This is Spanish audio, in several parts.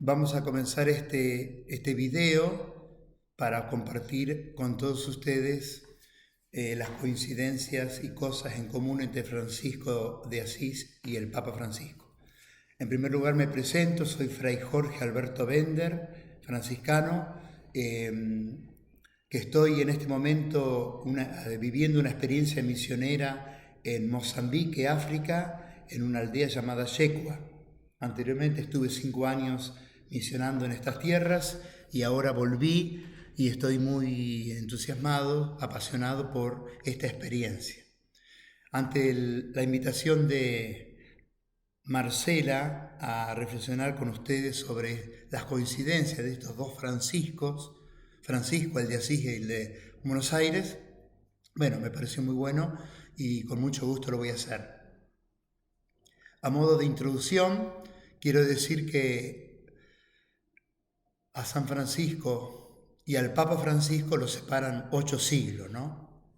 Vamos a comenzar este video para compartir con todos ustedes las coincidencias y cosas en común entre Francisco de Asís y el Papa Francisco. En primer lugar me presento, soy Fray Jorge Alberto Bender, franciscano, que estoy en este momento viviendo una experiencia misionera en Mozambique, África, en una aldea llamada Yecua. Anteriormente estuve 5 años misionando en estas tierras y ahora volví y estoy muy entusiasmado, apasionado por esta experiencia. Ante la invitación de Marcela a reflexionar con ustedes sobre las coincidencias de estos dos Franciscos, Francisco, el de Asís y el de Buenos Aires, bueno, me pareció muy bueno y con mucho gusto lo voy a hacer. A modo de introducción, quiero decir que a San Francisco y al Papa Francisco los separan 8 siglos, ¿no?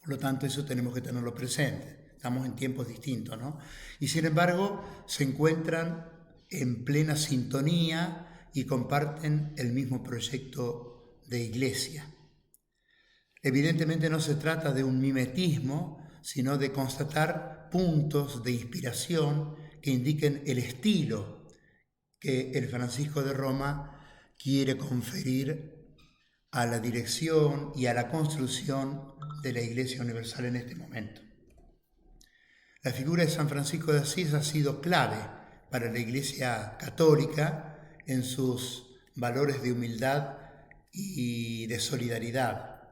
Por lo tanto, eso tenemos que tenerlo presente. Estamos en tiempos distintos, ¿no? Y sin embargo, se encuentran en plena sintonía y comparten el mismo proyecto de iglesia. Evidentemente no se trata de un mimetismo, sino de constatar puntos de inspiración que indiquen el estilo que el Francisco de Roma quiere conferir a la dirección y a la construcción de la Iglesia Universal en este momento. La figura de San Francisco de Asís ha sido clave para la Iglesia Católica en sus valores de humildad y de solidaridad.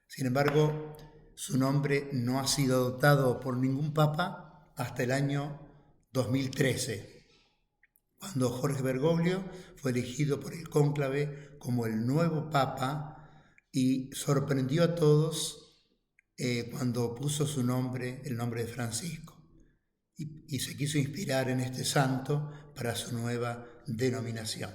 Sin embargo, su nombre no ha sido adoptado por ningún papa hasta el año 2013. Cuando Jorge Bergoglio fue elegido por el cónclave como el nuevo papa y sorprendió a todos cuando puso su nombre, el nombre de Francisco, y se quiso inspirar en este santo para su nueva denominación.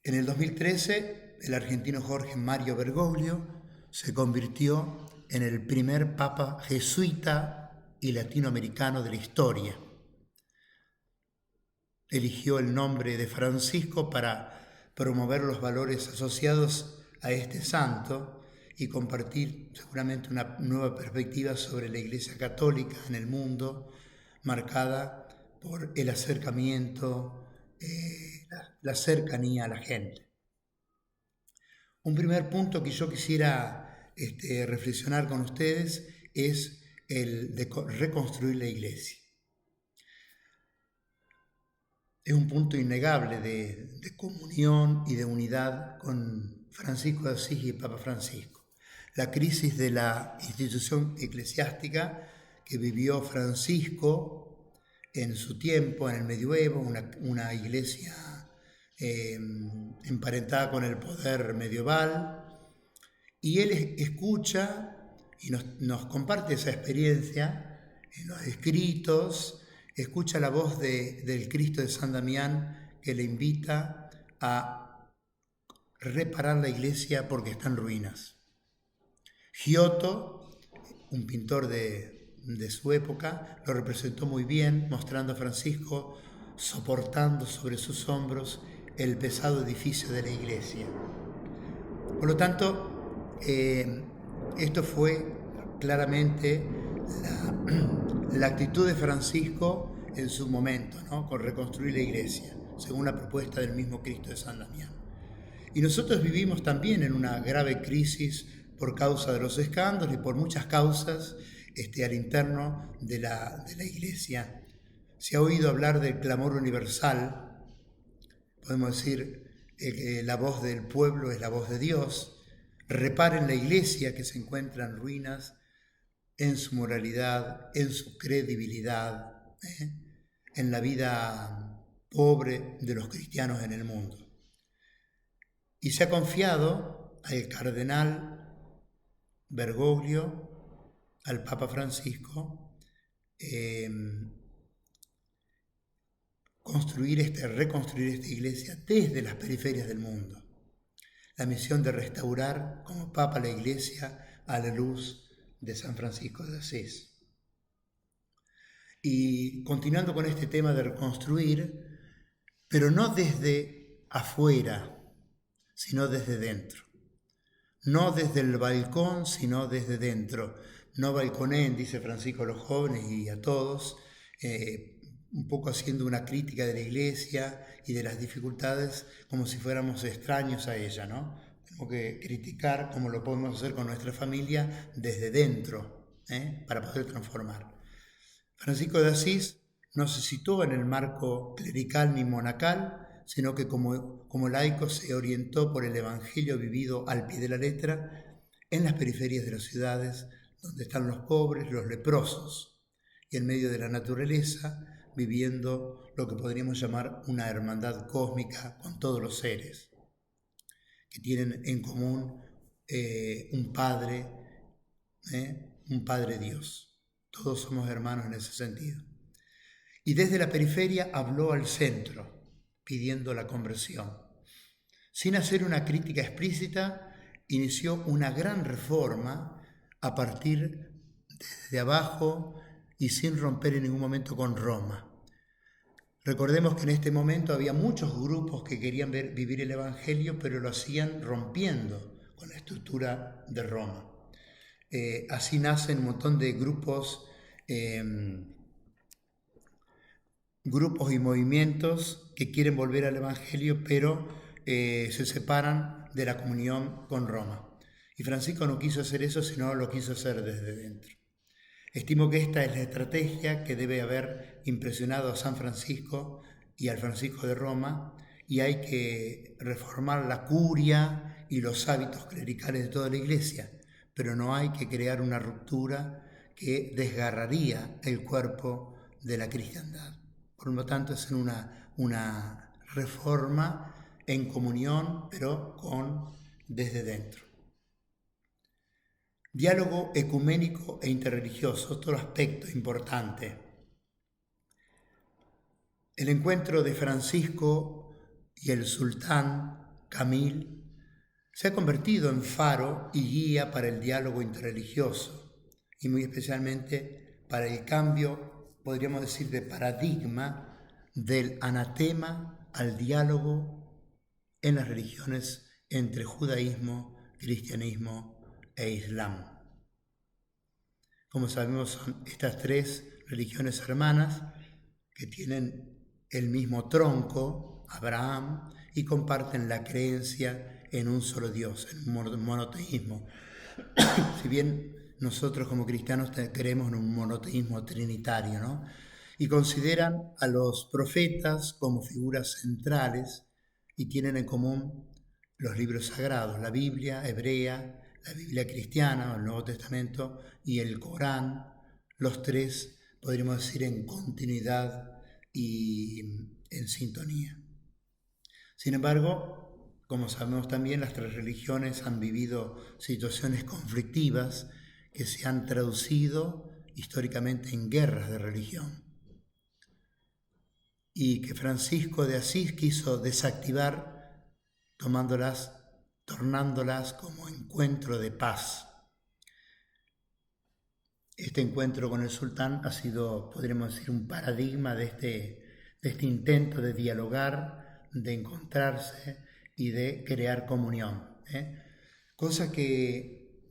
En el 2013, el argentino Jorge Mario Bergoglio se convirtió en el primer papa jesuita y latinoamericano de la historia. Eligió el nombre de Francisco para promover los valores asociados a este santo y compartir seguramente una nueva perspectiva sobre la Iglesia Católica en el mundo, marcada por el acercamiento, la cercanía a la gente. Un primer punto que yo quisiera reflexionar con ustedes es el de reconstruir la Iglesia. Es un punto innegable de comunión y de unidad con Francisco de Asís y el Papa Francisco. La crisis de la institución eclesiástica que vivió Francisco en su tiempo, en el medioevo, una iglesia emparentada con el poder medieval, y él escucha y nos comparte esa experiencia en los escritos, escucha la voz del Cristo de San Damián que le invita a reparar la iglesia porque está en ruinas. Giotto, un pintor de su época, lo representó muy bien, mostrando a Francisco soportando sobre sus hombros el pesado edificio de la iglesia. Por lo tanto, esto fue claramente la actitud de Francisco en su momento, ¿no? Con reconstruir la iglesia, según la propuesta del mismo Cristo de San Damián. Y nosotros vivimos también en una grave crisis por causa de los escándalos y por muchas causas al interno de la iglesia. Se ha oído hablar del clamor universal, podemos decir que la voz del pueblo es la voz de Dios. Reparen la iglesia que se encuentra en ruinas, en su moralidad, en su credibilidad, en la vida pobre de los cristianos en el mundo. Y se ha confiado al cardenal Bergoglio, al Papa Francisco, reconstruir esta iglesia desde las periferias del mundo. La misión de restaurar como Papa la iglesia a la luz de San Francisco de Asís. Y continuando con este tema de reconstruir, pero no desde afuera, sino desde dentro. No desde el balcón, sino desde dentro. No balconeen, dice Francisco a los jóvenes y a todos, un poco haciendo una crítica de la iglesia y de las dificultades como si fuéramos extraños a ella, ¿no? Tenemos que criticar como lo podemos hacer con nuestra familia desde dentro, para poder transformar. Francisco de Asís no se situó en el marco clerical ni monacal, sino que como laico se orientó por el Evangelio vivido al pie de la letra en las periferias de las ciudades, donde están los pobres, los leprosos, y en medio de la naturaleza, viviendo lo que podríamos llamar una hermandad cósmica con todos los seres, que tienen en común un Padre Dios. Todos somos hermanos en ese sentido. Y desde la periferia habló al centro, pidiendo la conversión. Sin hacer una crítica explícita, inició una gran reforma a partir de abajo y sin romper en ningún momento con Roma. Recordemos que en este momento había muchos grupos que querían vivir el Evangelio, pero lo hacían rompiendo con la estructura de Roma. Así nacen un montón de grupos y movimientos que quieren volver al Evangelio, pero se separan de la comunión con Roma. Y Francisco no quiso hacer eso, sino lo quiso hacer desde dentro. Estimo que esta es la estrategia que debe haber impresionado a San Francisco y al Francisco de Roma, y hay que reformar la curia y los hábitos clericales de toda la Iglesia, pero no hay que crear una ruptura que desgarraría el cuerpo de la cristiandad. Por lo tanto, es una reforma en comunión, pero desde dentro. Diálogo ecuménico e interreligioso, otro aspecto importante. El encuentro de Francisco y el sultán Camil se ha convertido en faro y guía para el diálogo interreligioso y muy especialmente para el cambio, podríamos decir, de paradigma del anatema al diálogo en las religiones entre judaísmo, cristianismo e islam. Como sabemos, son estas tres religiones hermanas que tienen el mismo tronco, Abraham, y comparten la creencia en un solo Dios, en un monoteísmo. Si bien nosotros como cristianos creemos en un monoteísmo trinitario, ¿no? Y consideran a los profetas como figuras centrales y tienen en común los libros sagrados, la Biblia hebrea, la Biblia cristiana, el Nuevo Testamento y el Corán, los tres podríamos decir en continuidad y en sintonía. Sin embargo, como sabemos también, las tres religiones han vivido situaciones conflictivas que se han traducido históricamente en guerras de religión y que Francisco de Asís quiso desactivar tornándolas como encuentro de paz. Este encuentro con el sultán ha sido, podríamos decir, un paradigma de este intento de dialogar, de encontrarse y de crear comunión. Cosa que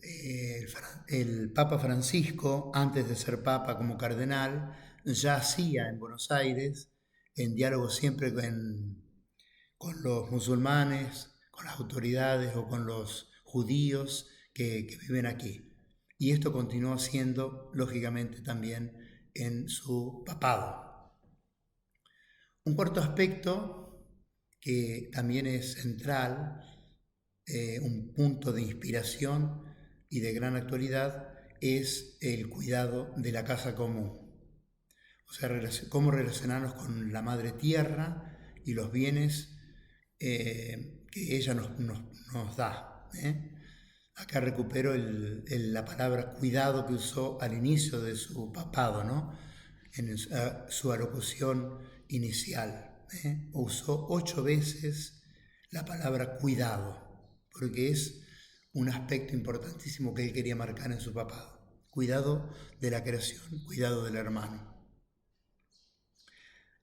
el Papa Francisco, antes de ser Papa como cardenal, ya hacía en Buenos Aires, en diálogo siempre con los musulmanes, con las autoridades o con los judíos que viven aquí. Y esto continuó siendo, lógicamente, también en su papado. Un cuarto aspecto que también es central, un punto de inspiración y de gran actualidad, es el cuidado de la casa común. O sea, cómo relacionarnos con la Madre Tierra y los bienes que ella nos da. Acá recupero la palabra cuidado que usó al inicio de su papado, ¿no? En su alocución inicial. Usó 8 veces la palabra cuidado, porque es un aspecto importantísimo que él quería marcar en su papado. Cuidado de la creación, cuidado del hermano.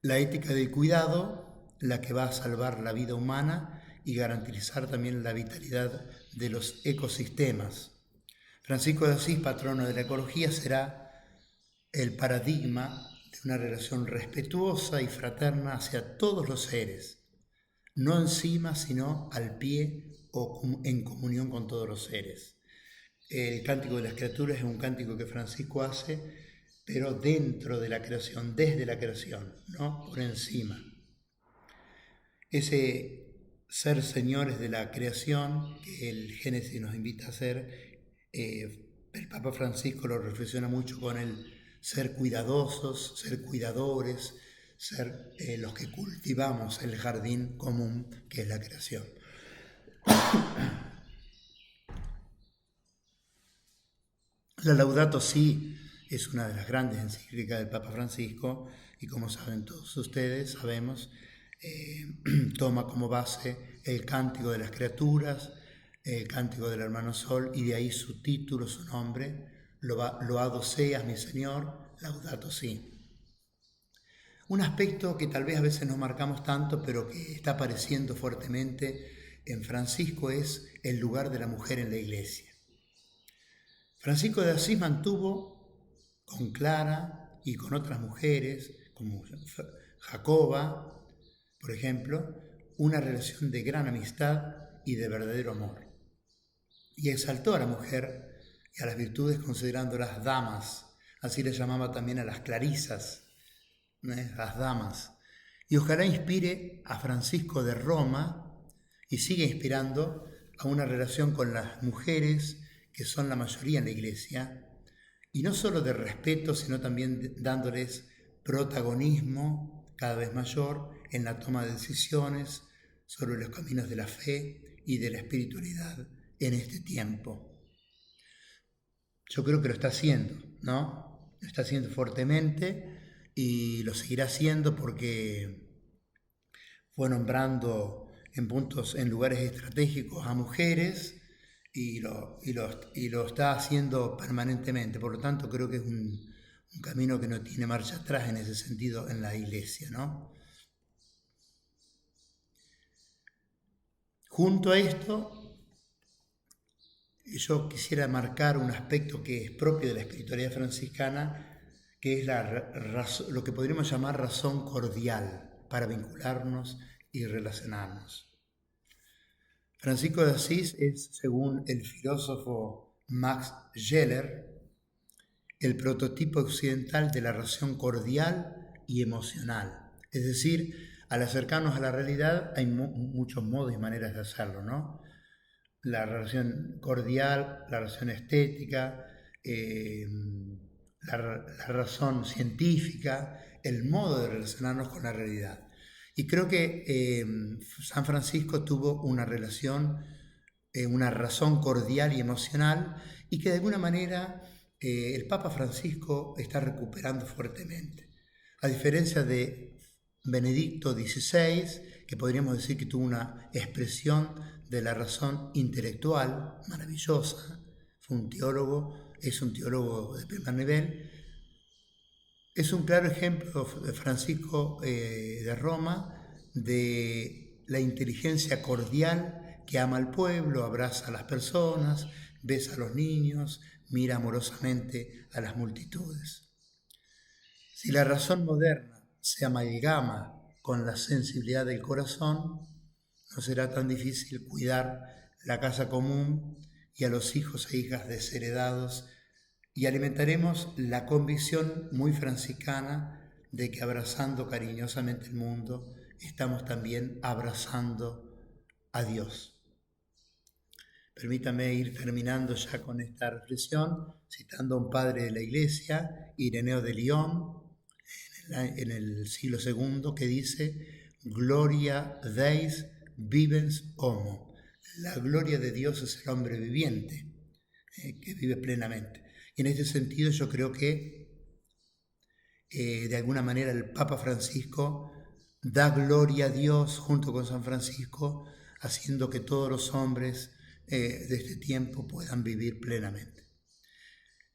la ética del cuidado, la que va a salvar la vida humana y garantizar también la vitalidad de los ecosistemas. Francisco de Asís, patrono de la ecología, será el paradigma de una relación respetuosa y fraterna hacia todos los seres, no encima, sino al pie o en comunión con todos los seres. El Cántico de las Criaturas es un cántico que Francisco hace, pero dentro de la creación, desde la creación, no por encima. Ese ser señores de la creación que el Génesis nos invita a ser, el Papa Francisco lo reflexiona mucho con el ser cuidadosos, ser cuidadores, ser los que cultivamos el jardín común que es la creación. La Laudato Si es una de las grandes encíclicas del Papa Francisco y como saben todos ustedes, sabemos, toma como base el Cántico de las Criaturas, el Cántico del Hermano Sol y de ahí su título, su nombre, Loado seas mi Señor, Laudato Si. Un aspecto que tal vez a veces no marcamos tanto, pero que está apareciendo fuertemente en Francisco es el lugar de la mujer en la Iglesia. Francisco de Asís mantuvo con Clara y con otras mujeres, como Jacoba, por ejemplo, una relación de gran amistad y de verdadero amor. Y exaltó a la mujer y a las virtudes considerándolas damas, así les llamaba también a las clarisas, las damas. Y ojalá inspire a Francisco de Roma y siga inspirando a una relación con las mujeres, que son la mayoría en la Iglesia, y no solo de respeto, sino también dándoles protagonismo cada vez mayor en la toma de decisiones sobre los caminos de la fe y de la espiritualidad en este tiempo. Yo creo que lo está haciendo, ¿no? Lo está haciendo fuertemente y lo seguirá haciendo porque fue nombrando en lugares estratégicos a mujeres y lo está haciendo permanentemente. Por lo tanto, creo que es un camino que no tiene marcha atrás en ese sentido en la Iglesia, ¿no? Junto a esto, yo quisiera marcar un aspecto que es propio de la espiritualidad franciscana, que es lo que podríamos llamar razón cordial para vincularnos y relacionarnos. Francisco de Asís es, según el filósofo Max Scheler, el prototipo occidental de la relación cordial y emocional. Es decir, al acercarnos a la realidad hay muchos modos y maneras de hacerlo, ¿no? La relación cordial, la relación estética, la razón científica, el modo de relacionarnos con la realidad. Y creo que San Francisco tuvo una relación, una razón cordial y emocional, y que de alguna manera el Papa Francisco está recuperando fuertemente. A diferencia de Benedicto XVI, que podríamos decir que tuvo una expresión de la razón intelectual maravillosa, fue un teólogo, es un teólogo de primer nivel. Es un claro ejemplo de Francisco de Roma de la inteligencia cordial que ama al pueblo, abraza a las personas, besa a los niños, mira amorosamente a las multitudes. Si la razón moderna se amalgama con la sensibilidad del corazón, no será tan difícil cuidar la casa común y a los hijos e hijas desheredados, y alimentaremos la convicción muy franciscana de que abrazando cariñosamente el mundo, estamos también abrazando a Dios. Permítame ir terminando ya con esta reflexión, citando a un padre de la Iglesia, Ireneo de Lyon, en el siglo II, que dice: Gloria Deis vivens homo. La gloria de Dios es el hombre viviente, que vive plenamente. Y en este sentido yo creo que de alguna manera el Papa Francisco da gloria a Dios junto con San Francisco, haciendo que todos los hombres de este tiempo puedan vivir plenamente.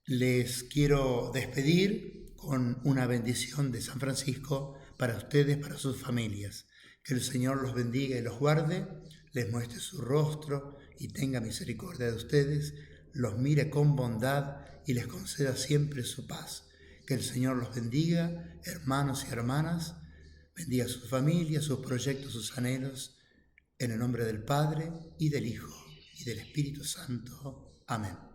Les quiero despedir con una bendición de San Francisco para ustedes, para sus familias. Que el Señor los bendiga y los guarde, les muestre su rostro y tenga misericordia de ustedes, los mire con bondad y les conceda siempre su paz. Que el Señor los bendiga, hermanos y hermanas, bendiga a sus familias, sus proyectos, sus anhelos, en el nombre del Padre, y del Hijo, y del Espíritu Santo. Amén.